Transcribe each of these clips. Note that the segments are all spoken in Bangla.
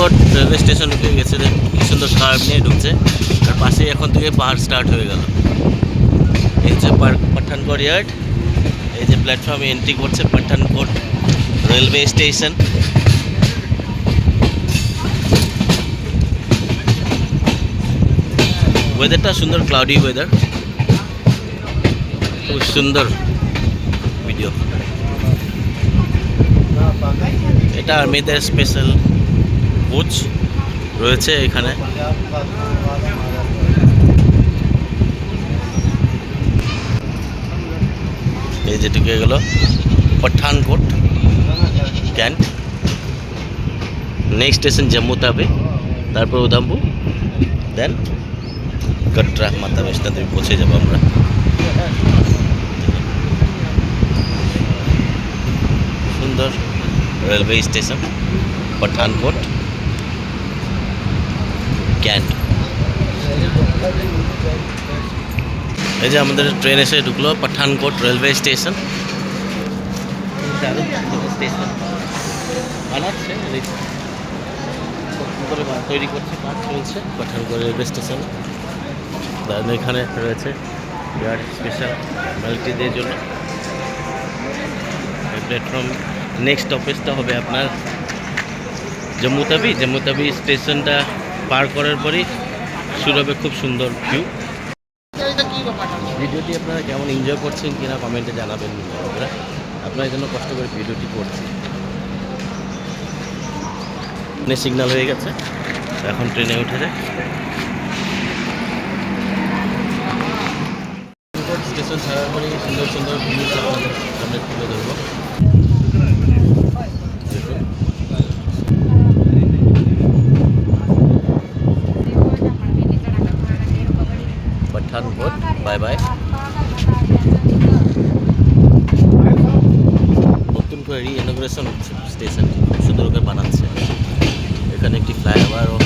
পাঠানকোট রেলওয়ে স্টেশন ঢুকে গেছে, কি সুন্দর কার্ভ নিয়ে ঢুকছে। আর পাশেই এখন থেকে পাহাড় স্টার্ট হয়ে গেল। এই হচ্ছে পাঠানকোট ইয়ার্ড। এই যে প্ল্যাটফর্মে এন্ট্রি করছে পাঠানকোট রেলওয়ে স্টেশন। ওয়েদারটা সুন্দর, ক্লাউডি ওয়েদার, খুব সুন্দর ভিডিও। এটা আর্মিদের স্পেশাল কোচ রয়েছে এখানে। এই যে ঢুকে গেল Pathankot can't. Next station Jammu তাবে, তারপর উধামপুর, দেন कटरा माता वैष्णो देवी पहुँचे যাব আমরা। সুন্দর রেলওয়ে স্টেশন পাঠানকোট ক্যান্ট। এই যে আমাদের ট্রেন এসে ঢুকলো পাঠানকোট রেলওয়ে স্টেশন। স্টেশন বানাচ্ছে, তৈরি করছে, কাজ চলছে পাঠানকোট রেলওয়ে স্টেশন। এখানে রয়েছে বিরাট স্পেশাল মাল্টিদের জন্য প্ল্যাটফর্ম। নেক্সট স্টপেজটা হবে আপনার জম্মু তাবি। জম্মু তাবি স্টেশনটা পার করার পরেই শুরু হবে খুব সুন্দর ভিউ। ভিডিওটি আপনারা কেমন এনজয় করছেন কিনা কমেন্টে জানাবেন। আপনার জন্য কষ্ট করে ভিডিওটি করছি। সিগন্যাল হয়ে গেছে, এখন ট্রেনে উঠে যায়। স্টেশন ছাড়ার পরে সুন্দর সুন্দর ভিউজ আমাদের সামনে তুলে ধরবো। Pathankot bye bye. নতুন করে রিইনোগ্রেশন হচ্ছে স্টেশন, খুব সুন্দর করে বানাচ্ছে। এখানে একটি ফ্লাইওভারও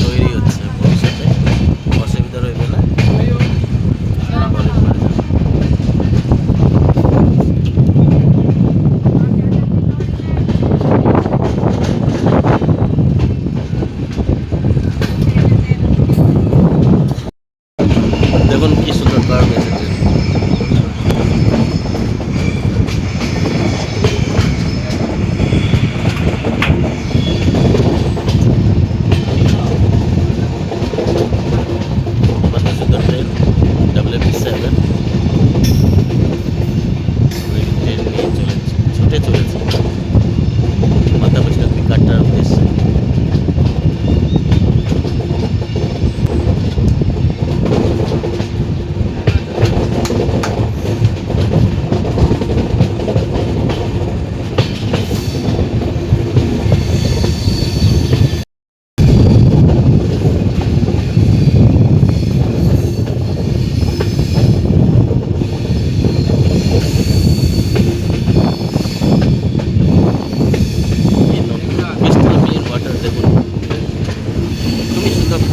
তৈরি হচ্ছে, ভবিষ্যতে অসুবিধা রইবে না। দেখুন কি সুন্দর কার্ভ এসেছে। কত সুন্দর ট্রেন WP7 ট্রেন নিয়ে চলেছে, ছুটে চলেছে মাতা বৈষ্ণো দেবী কাটরার উদ্দেশ্যে।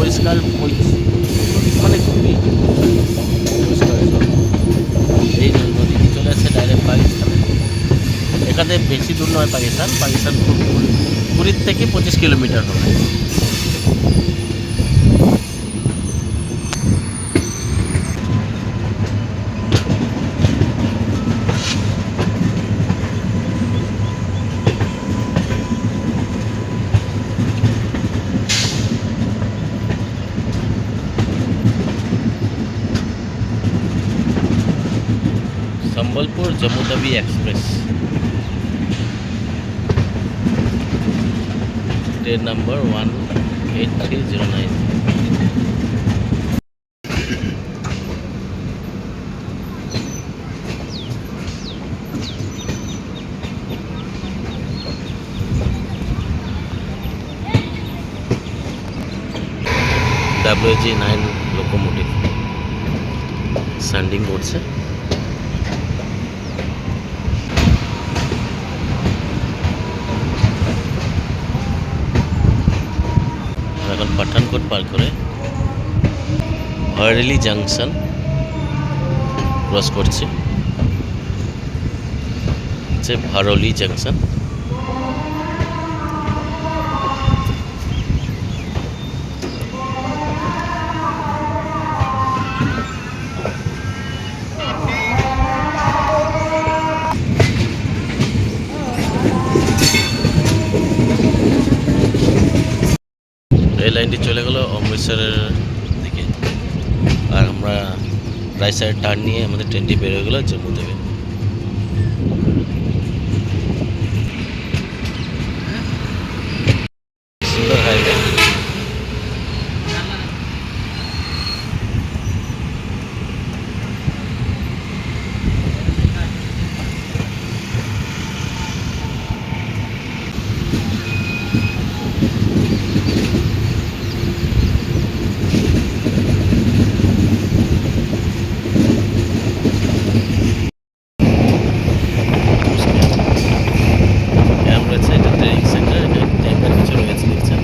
পরিষ্কার মানে খুবই পরিষ্কার। এই নদীটি চলে আসছে ডাইরেক্ট পাকিস্তানে। এখানে বেশি দূর নয় পাকিস্তান, পাকিস্তান 20 থেকে 25 কিলোমিটার হবে। সম্বলপুর জম্মু তাবি express, train number 18309। WG9 locomotive standing করছে। এখন পাঠানকোট পার করে ভারেলি জাংশন ক্রস করছে, ভারলি জাংশন। রেল লাইনটি চলে গেল অমৃতসরের দিকে, আর আমরা রাইট সাইড টার্ন নিয়ে আমাদের ট্রেনটি বেরোয় গেলো জম্মু থেকে। সুন্দর হাইওয়ে। রয়েছে এটা ট্রেনিং সেন্টার, এটা ট্যাঙ্কার কিছু রয়েছে দেখছেন।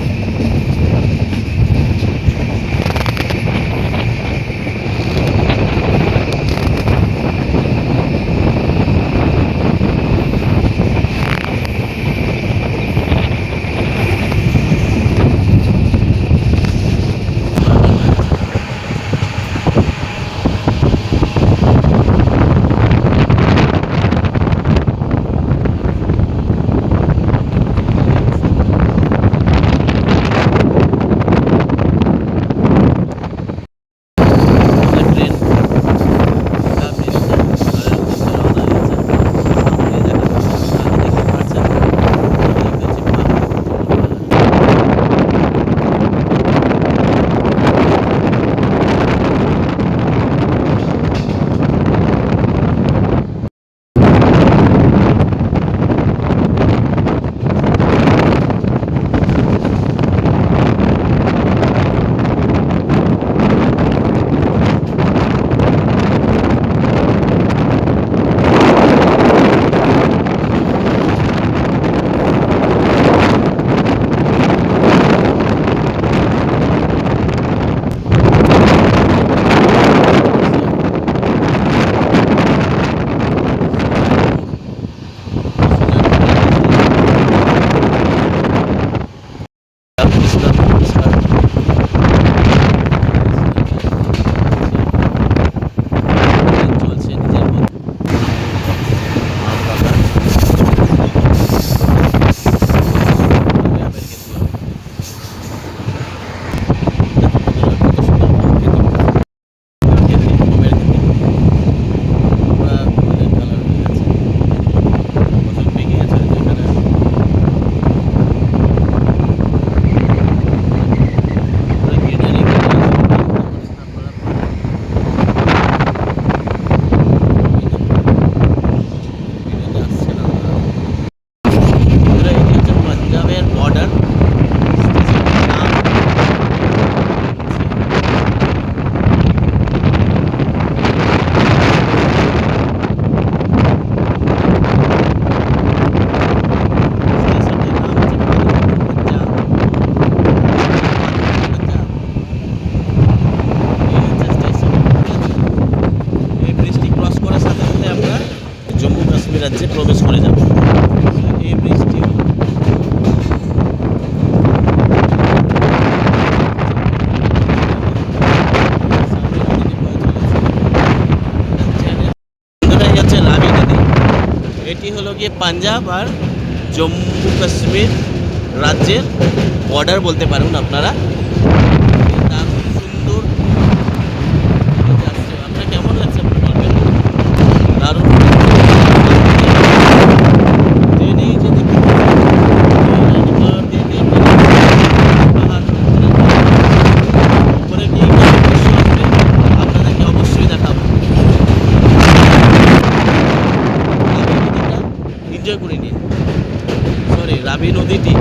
রাজ্যে প্রবেশ করে যাব। এই ব্রিজটি হচ্ছে রাবি নদী। এটি হলো গিয়ে পাঞ্জাব আর জম্মু কাশ্মীর রাজ্যের বর্ডার বলতে পারেন আপনারা। দারুণ সুন্দর। আপনার কেমন লাগছে আপনি বলবেন। দারুণ আপনাদেরকে অবশ্যই দেখাবো। এনজয় করে নিন। সরি, রাবি নদীটি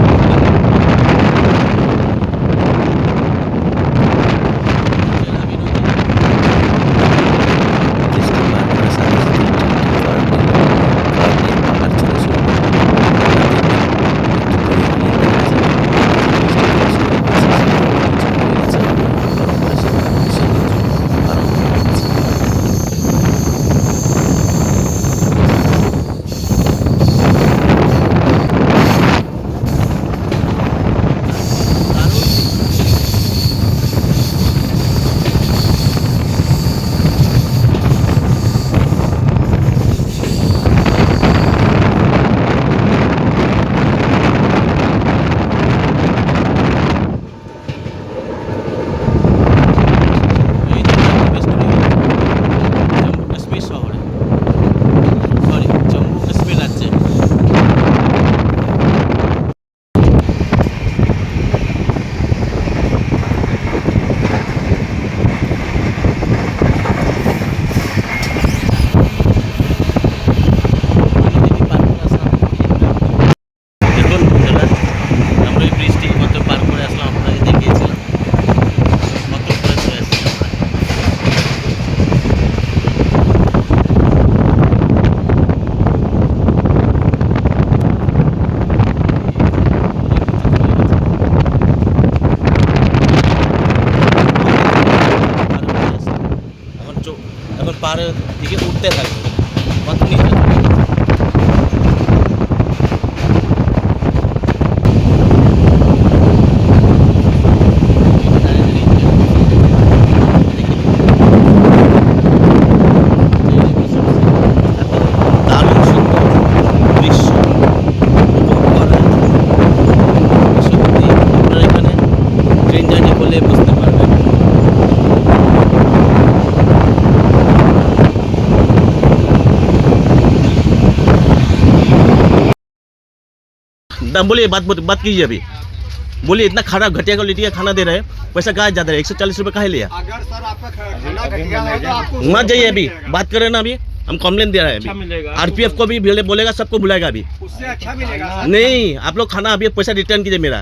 পাহাড়ের দিকে উঠতে থাকবে কত নিচে দারুণ সুন্দর দৃশ্য উপভোগ করা সত্যি আপনারা এখানে ট্রেন জার্নি করলে বুঝতে পারবেন। दाम बोलिए बात कीजिए अभी बोलिए इतना खराब घटिया क्वालिटी का खाना दे रहे हैं पैसा कहाँ ज़्यादा है 140 रुपये कहाँ लिया अगर सर आपका खाना घटिया है तो आपको मत जाइए अभी बात कर रहे हैं ना अभी हम कंप्लेन दे रहे हैं अच्छा मिलेगा। अभी आरपीएफ को भी बोलेगा सबको बुलाएगा अभी उससे अच्छा मिलेगा सर। नहीं आप लोग खाना अभी पैसा रिटर्न कीजिए मेरा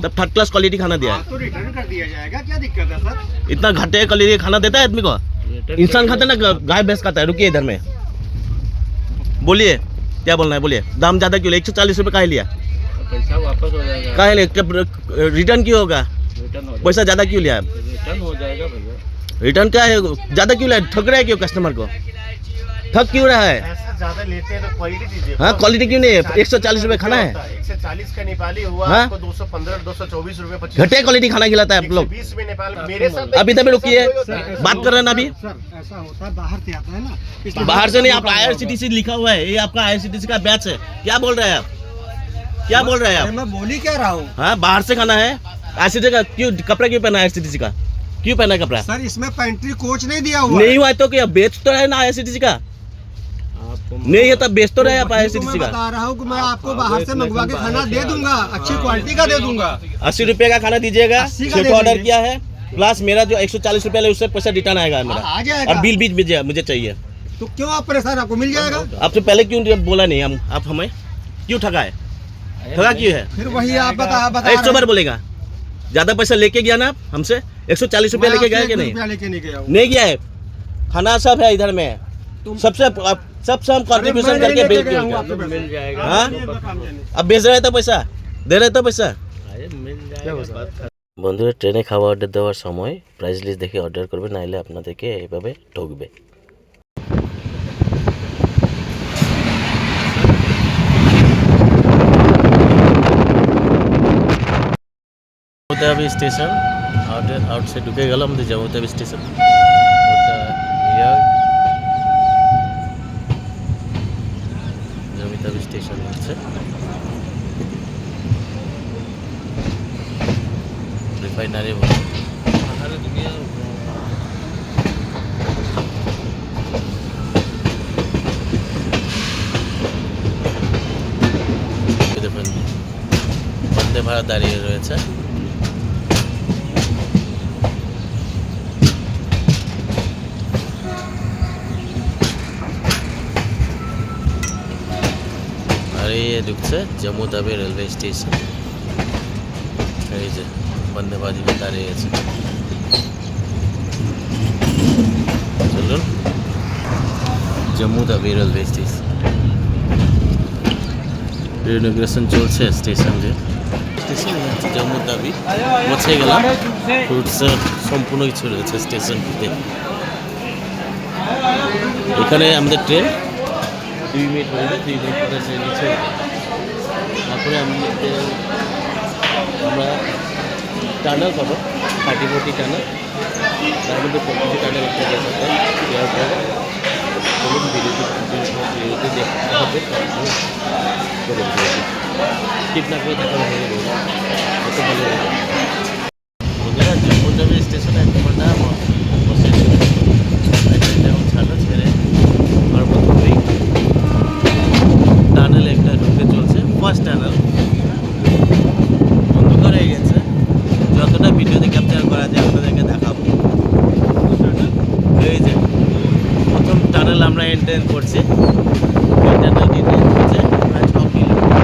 तब थर्ड क्लास क्वालिटी खाना दिया है तो रिटर्न कर दिया जाएगा, क्या दिक्कत है सर? इतना घटिया क्वालिटी का खाना देता है आदमी को इंसान खाता है ना गाय भैंस खाता है रुकिए इधर में बोलिए क्या बोलना है बोलिए दाम ज़्यादा क्यों लिया 140 रुपये कहाँ लिया पैसा वापस हो जाएगा। कहाँ लिया रिटर्न क्यों होगा रिटर्न हो पैसा ज़्यादा क्यों लिया रिटर्न हो जाएगा भैया। रिटर्न क्या है ज़्यादा क्यों लिया ठग रहा है क्यों कस्टमर को ठग क्यों रहा है ऐसा ज्यादा लेते हैं तो क्वालिटी दीजिए। हाँ क्वालिटी क्यों नहीं है 140 रुपये खाना है 140 का नेपाली हुआ हाँ? आपको 215 224 रुपए 25 घटिया क्वालिटी खाना खिलाता है आप लोग 120 में नेपाल मेरे साथ अभी तभी रुकिए बात कर रहे हैं ना अभी सर ऐसा होता है, बाहर से आता है ना इसलिए बाहर से नहीं आप IRCTC लिखा हुआ है ये आपका IRCTC का बैच है क्या बोल रहे हैं आप क्या बोल रहे हैं आप मैं बोल ही क्या रहा हूँ हाँ बाहर से खाना है IRCTC का क्यों कपड़ा क्यों पहना है IRCTC का क्यों पहना है कपड़ा सर। इसमें पेंट्री कोच नहीं दिया हुआ नहीं हुआ है तो क्या बेच तो रहे ना IRCTC का नहीं है तब बेच तो रहे आप मैं IRCTC का बता रहा हूँ कि मैं आपको बाहर से मंगवा के खाना दे दूंगा, अच्छी क्वालिटी का दे दूंगा। 80 रुपये का खाना दीजिएगा 80 का सिर्फ दे ऑर्डर देंगे। किया है प्लस मेरा जो 140 रुपये उससे पैसा रिटर्न आएगा मेरा आ जाएगा। और बिल भी मुझे चाहिए तो क्यों आप परेशान, आपको मिल जाएगा। आपसे पहले क्यों बोला नहीं हम आप हमें क्यों ठगा है ठगा क्यों है फिर वही आप बता 100 बार बोलेगा ज्यादा पैसा लेके गया ना आप हमसे 140 रुपये लेके गया कि नहीं लेके नहीं गया हूँ। नहीं गया है खाना सब है इधर में सबसे हम कंट्रीब्यूशन करके बेच मिल दिए हाँ अब बेच रहे तो पैसा दे रहे तो पैसा বন্ধুরা ট্রেনে খাওয়া অর্ডার দেওয়ার সময় প্রাইস লিস্ট দেখে অর্ডার করবে নাইলে আপনাদেরকে এইভাবে ঠকবে জম্মুতাবি স্টেশন আউটসাইড ঢুকে গেল আমাদের জম্মুতাবি স্টেশন ওটা ইয়ার্ড জম্মুতাবি স্টেশন হচ্ছে রিফাইনারি দেখুন বন্দে ভারত দাঁড়িয়ে রয়েছে আর এই ঢুকছে জম্মুতাবি রেলওয়ে স্টেশন এই যে বন্দে ভারত দাঁড়িয়ে আছে চলুন জম্মুতাবি রেলওয়ে স্টেশন রিনোভেশন চলছে স্টেশনে স্টেশন জম্মুতাবি পৌঁছে গেলাম ফ্রুটসের সম্পূর্ণ কিছু রয়েছে স্টেশনটিতে এখানে আমাদের ট্রেন 2 মিনিট হয়ে যায় 2 মিনিট পরে ট্রেন ছেড়ে তারপরে আমরা টানেল পাবো 30-40 টানেল তার মধ্যে 25 টানেল একটা দেওয়ার পরে চলুন ভিডিওটি দেখতে হবে স্কিপ না করে দেখা হয়ে গেল কত ভালো লাগে বন্ধুরা জম্মুতাবি স্টেশনে এক ঘন্টা বসে যেমন ছাড়ো ছেড়ে আমার প্রথমেই টানেল একটা ঢুকতে চলছে ফার্স্ট টানেল অন্ধকার হয়ে গেছে যতটা ভিডিওতে ক্যাপচার করা যায় আপনাদেরকে দেখাবো এই যে প্রথম টানেল আমরা এন্টার করছি এই টানেল হচ্ছে প্রায় 6 কিলোমিটার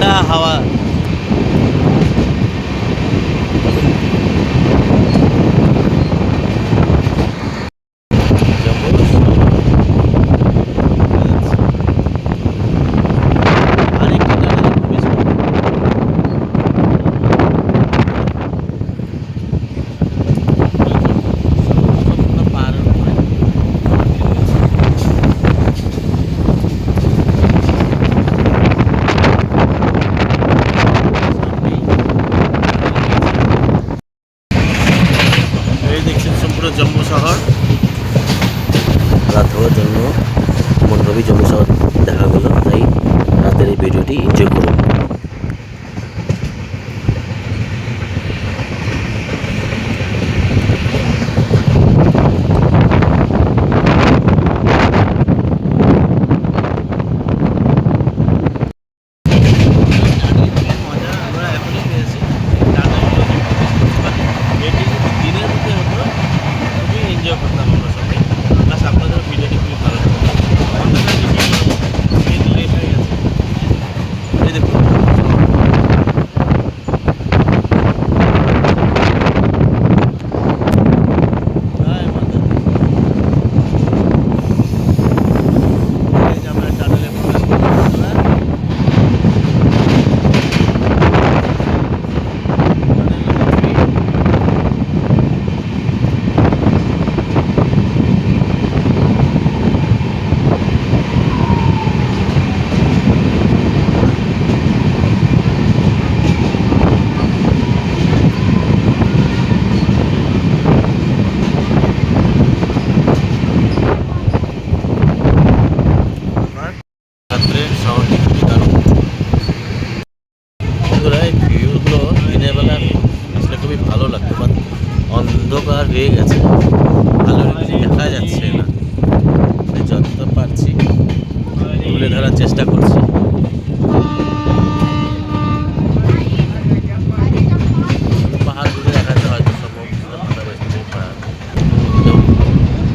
ঠান্ডা হাওয়া। এই দেখছেন সম্পূর্ণ জম্মু শহর। রাত হওয়ার জন্য এমনভাবেই জম্মু শহর দেখা গেল, তাই রাতের এই ভিডিওটি এনজয় করুন। মজা আমরা এখনই পেয়েছি। এটি যদি দিনের মধ্যে হতো খুবই এনজয় করতাম আমরা সবাই। প্লাস আপনাদের ভিডিওটি খুবই ভালো লাগতো। অন্ধকার বেশি লেট হয়ে গেছে। এই দেখুন জয় মাতা দি। এই যে আমরা টানেলে প্রবেশ করলাম আমরা। রাত্রে শহরটি খুবই দারুণ। বন্ধুরা এই ভিউগুলো দিনের বেলা আসলে খুবই ভালো লাগতো, বাট অন্ধকার হয়ে গেছে, ভালো কিছু দেখা যাচ্ছে না। তাই যতটা পারছি তুলে ধরার চেষ্টা করছি। পাহাড় ঘুরে দেখাতে হয়তো সম্ভব মাতা বৈষ্ণবী পাহাড়।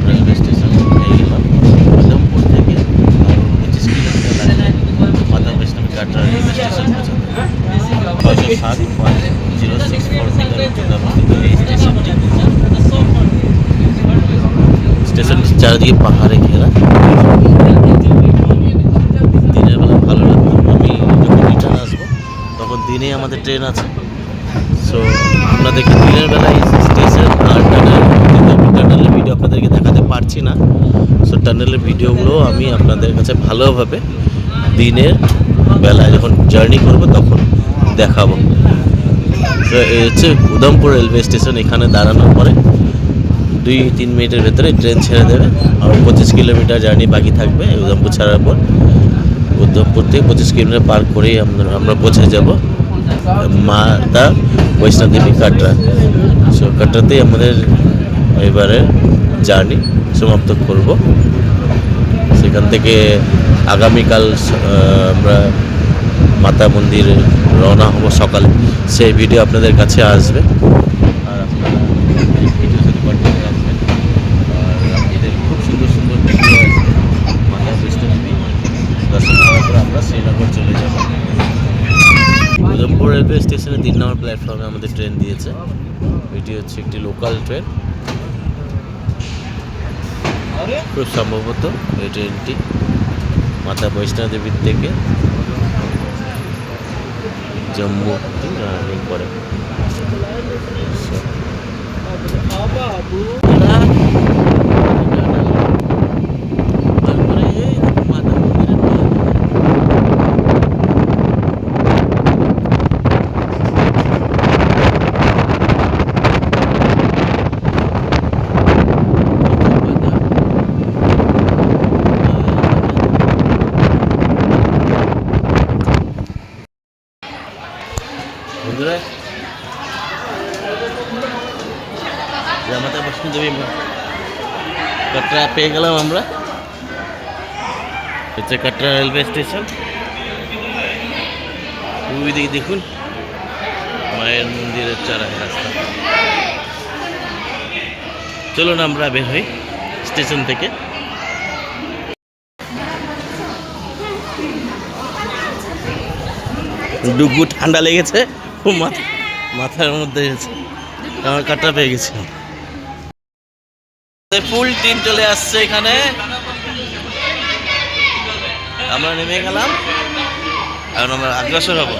রেলওয়ে স্টেশন হয়ে গেলাম। উধমপুর থেকে আরও 25 কিলোমিটার লাগে মাতা বৈষ্ণবী কাটরা রেলওয়ে স্টেশন পর্যন্ত। 607.064 মিটার উচ্চতায় অবস্থিত এই স্টেশনটি। স্টেশনটি চারিদিকে পাহাড়ে ঘেরা। দিনের বেলা ভালো লাগতো। আমি যখন রিটার্ন আসবো তখন দিনেই আমাদের ট্রেন আছে। সো আপনাদেরকে দিনের বেলায় স্টেশন আর টানেলের ভিডিও আপনাদেরকে দেখাতে পারছি না। সো টানেলের ভিডিওগুলো আমি আপনাদের কাছে ভালোভাবে দিনের বেলায় যখন জার্নি করব তখন দেখাবো। তো এই হচ্ছে উধমপুর রেলওয়ে স্টেশন। এখানে দাঁড়ানোর পরে 2-3 মিনিটের ভেতরে ট্রেন ছেড়ে দেবে। আর 25 কিলোমিটার জার্নি বাকি থাকবে উধমপুর ছাড়ার পর। উধমপুর থেকে 25 কিলোমিটার পার করেই আমরা পৌঁছে যাব মাতা বৈষ্ণব দেবী কাটরা। সো কাটরাতেই আমাদের এবারে জার্নি সমাপ্ত করব। সেখান থেকে আগামীকাল আমরা মাতা মন্দিরে রওনা হব সকালে। সেই ভিডিও আপনাদের কাছে আসবে, আর আপনারা এই ভিডিও সাথে কন্টিনিউ রাখবেন। আর আপনাদের খুব সুন্দর সুন্দর ভিডিও আছে মাতা বৈষ্ণব দেবী দর্শন করার পর আমরা শ্রীনগর চলে যাব। উধমপুর রেলওয়ে স্টেশনে 3 নম্বর প্ল্যাটফর্মে আমাদের ট্রেন দিয়েছে। এটি হচ্ছে একটি লোকাল ট্রেন। খুব সম্ভবত এই ট্রেনটি মাতা বৈষ্ণব দেবীর থেকে জম্মু রানিং করে। তারপরে এই মাতা মন্দিরের বন্ধুরা মাতা বৈষ্ণব দেবী কাটরা পেয়ে গেলাম আমরা। হচ্ছে কাটরা রেলওয়ে স্টেশন। ওই দিকে দেখুন মায়ের মন্দিরের চারা রাস্তা। চলুন আমরা বের হই স্টেশন থেকে। ডুগু ঠান্ডা লেগেছে, ও মাথার মধ্যে গেছে, আমার কাটটা পেয়ে গেছে। ফুল টিম চলে আসছে এখানে, আমরা নেমে গেলাম, এখন আমরা অগ্রসর হবো।